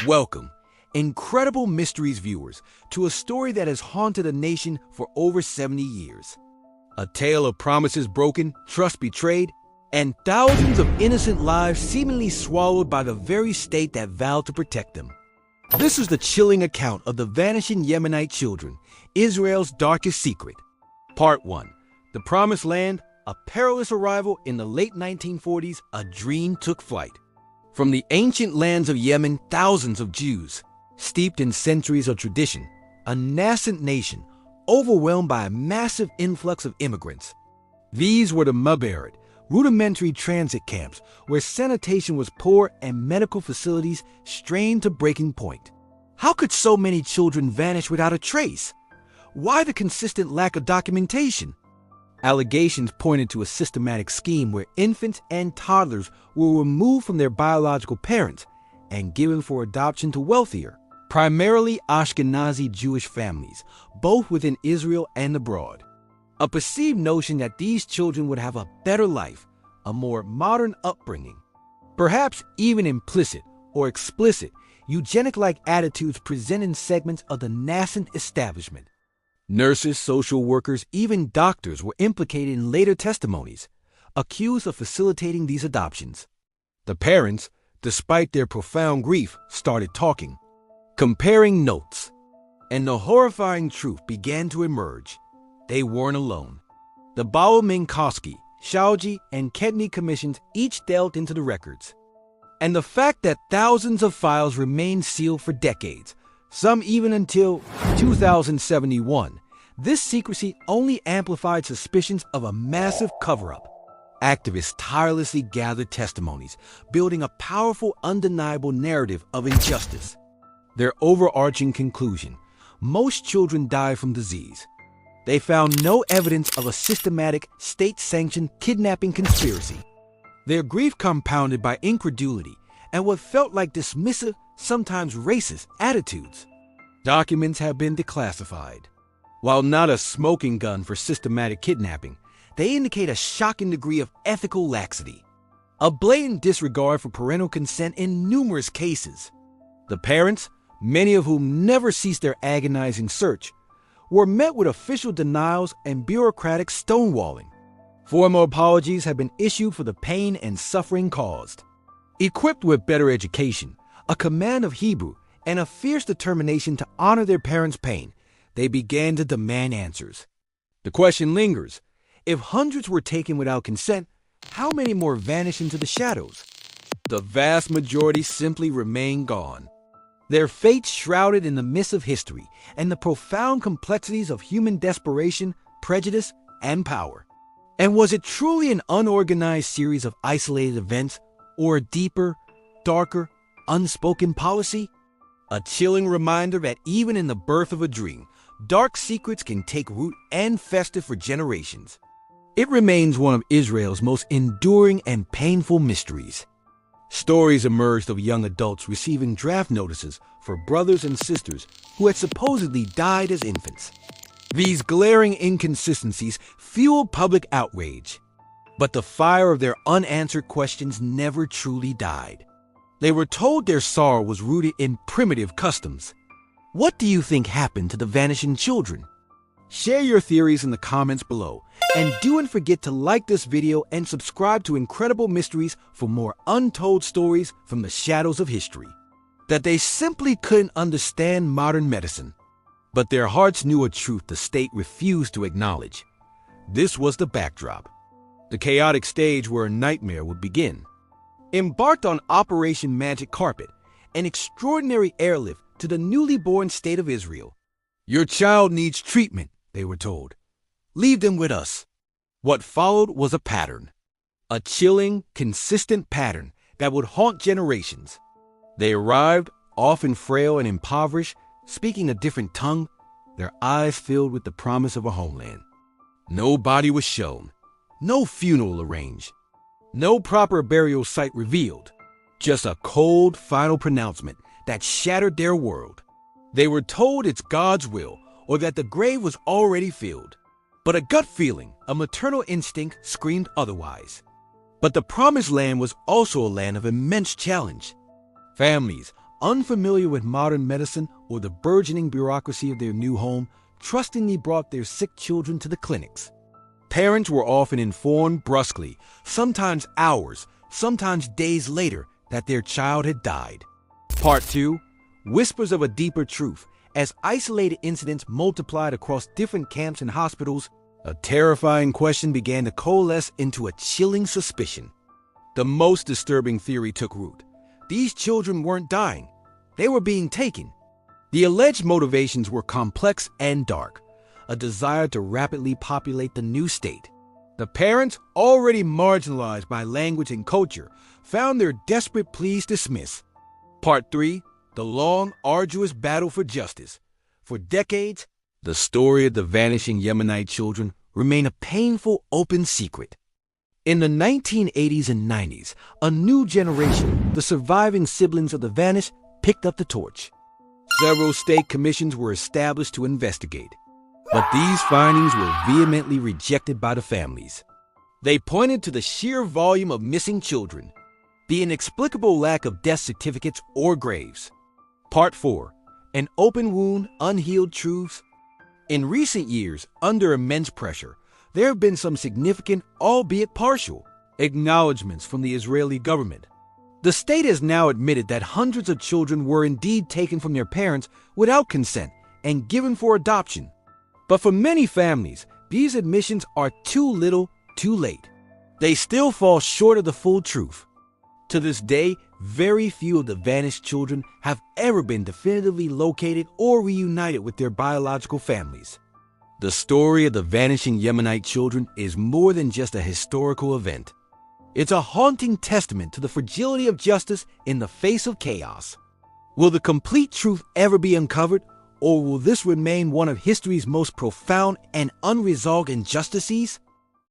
Welcome, incredible mysteries viewers, to a story that has haunted a nation for over 70 years. A tale of promises broken, trust betrayed, and thousands of innocent lives seemingly swallowed by the very state that vowed to protect them. This is the chilling account of the vanishing Yemenite children, Israel's darkest secret. Part 1. The Promised Land, a perilous arrival. In the late 1940s, a dream took flight. From the ancient lands of Yemen, thousands of Jews, steeped in centuries of tradition, a nascent nation, overwhelmed by a massive influx of immigrants. These were the 𝐕𝐝𝐝, rudimentary transit camps where sanitation was poor and medical facilities strained to breaking point. How could so many children vanish without a trace? Why the consistent lack of documentation? Allegations pointed to a systematic scheme where infants and toddlers were removed from their biological parents and given for adoption to wealthier, primarily Ashkenazi Jewish families, both within Israel and abroad. A perceived notion that these children would have a better life, a more modern upbringing. Perhaps even implicit or explicit eugenic-like attitudes present in segments of the nascent establishment. Nurses, social workers, even doctors were implicated in later testimonies, accused of facilitating these adoptions. The parents, despite their profound grief, started talking, comparing notes, and the horrifying truth began to emerge. They weren't alone. The 𝐕𝐢𝐝𝐞𝐢𝐿 and 𝐷𝐸𝐿 commissions each delved into the records. And the fact that thousands of files remained sealed for decades, some even until 2071, this secrecy only amplified suspicions of a massive cover-up. Activists tirelessly gathered testimonies, building a powerful, undeniable narrative of injustice. Their overarching conclusion: most children die from disease. They found no evidence of a systematic, state-sanctioned kidnapping conspiracy. Their grief compounded by incredulity and what felt like dismissive, sometimes racist, attitudes. Documents have been declassified. While not a smoking gun for systematic kidnapping, they indicate a shocking degree of ethical laxity, a blatant disregard for parental consent in numerous cases. The parents, many of whom never ceased their agonizing search, were met with official denials and bureaucratic stonewalling. Formal apologies have been issued for the pain and suffering caused. Equipped with better education, a command of Hebrew, and a fierce determination to honor their parents' pain, they began to demand answers. The question lingers: if hundreds were taken without consent, how many more vanished into the shadows? The vast majority simply remain gone. Their fates shrouded in the mists of history and the profound complexities of human desperation, prejudice, and power. And was it truly an unorganized series of isolated events, or a deeper, darker, unspoken policy? A chilling reminder that even in the birth of a dream, dark secrets can take root and fester for generations. It remains one of Israel's most enduring and painful mysteries. Stories emerged of young adults receiving draft notices for brothers and sisters who had supposedly died as infants. These glaring inconsistencies fueled public outrage, but the fire of their unanswered questions never truly died. They were told their sorrow was rooted in primitive customs. What do you think happened to the vanishing children? Share your theories in the comments below, and don't forget to like this video and subscribe to Incredible Mysteries for more untold stories from the shadows of history. That they simply couldn't understand modern medicine, but their hearts knew a truth the state refused to acknowledge. This was the backdrop, the chaotic stage where a nightmare would begin. Embarked on Operation Magic Carpet, an extraordinary airlift to the newly born state of Israel. Your child needs treatment, they were told. Leave them with us. What followed was a pattern. A chilling, consistent pattern that would haunt generations. They arrived, often frail and impoverished, speaking a different tongue, their eyes filled with the promise of a homeland. No body was shown, no funeral arranged, no proper burial site revealed, just a cold, final pronouncement that shattered their world. They were told it's God's will, or that the grave was already filled. But a gut feeling, a maternal instinct, screamed otherwise. But the Promised Land was also a land of immense challenge. Families, unfamiliar with modern medicine or the burgeoning bureaucracy of their new home, trustingly brought their sick children to the clinics. Parents were often informed brusquely, sometimes hours, sometimes days later, that their child had died. Part 2. Whispers of a deeper truth. As isolated incidents multiplied across different camps and hospitals, a terrifying question began to coalesce into a chilling suspicion. The most disturbing theory took root. These children weren't dying. They were being taken. The alleged motivations were complex and dark. A desire to rapidly populate the new state. The parents, already marginalized by language and culture, found their desperate pleas dismissed. Part 3. The long, arduous battle for justice. For decades, the story of the vanishing Yemenite children remained a painful, open secret. In the 1980s and 90s, a new generation, the surviving siblings of the vanished, picked up the torch. Several state commissions were established to investigate. But these findings were vehemently rejected by the families. They pointed to the sheer volume of missing children, the inexplicable lack of death certificates or graves. Part 4. An open wound, unhealed truths. In recent years, under immense pressure, there have been some significant, albeit partial, acknowledgments from the Israeli government. The state has now admitted that hundreds of children were indeed taken from their parents without consent and given for adoption. But for many families, these admissions are too little, too late. They still fall short of the full truth. To this day, very few of the vanished children have ever been definitively located or reunited with their biological families. The story of the vanishing Yemenite children is more than just a historical event. It's a haunting testament to the fragility of justice in the face of chaos. Will the complete truth ever be uncovered, or will this remain one of history's most profound and unresolved injustices?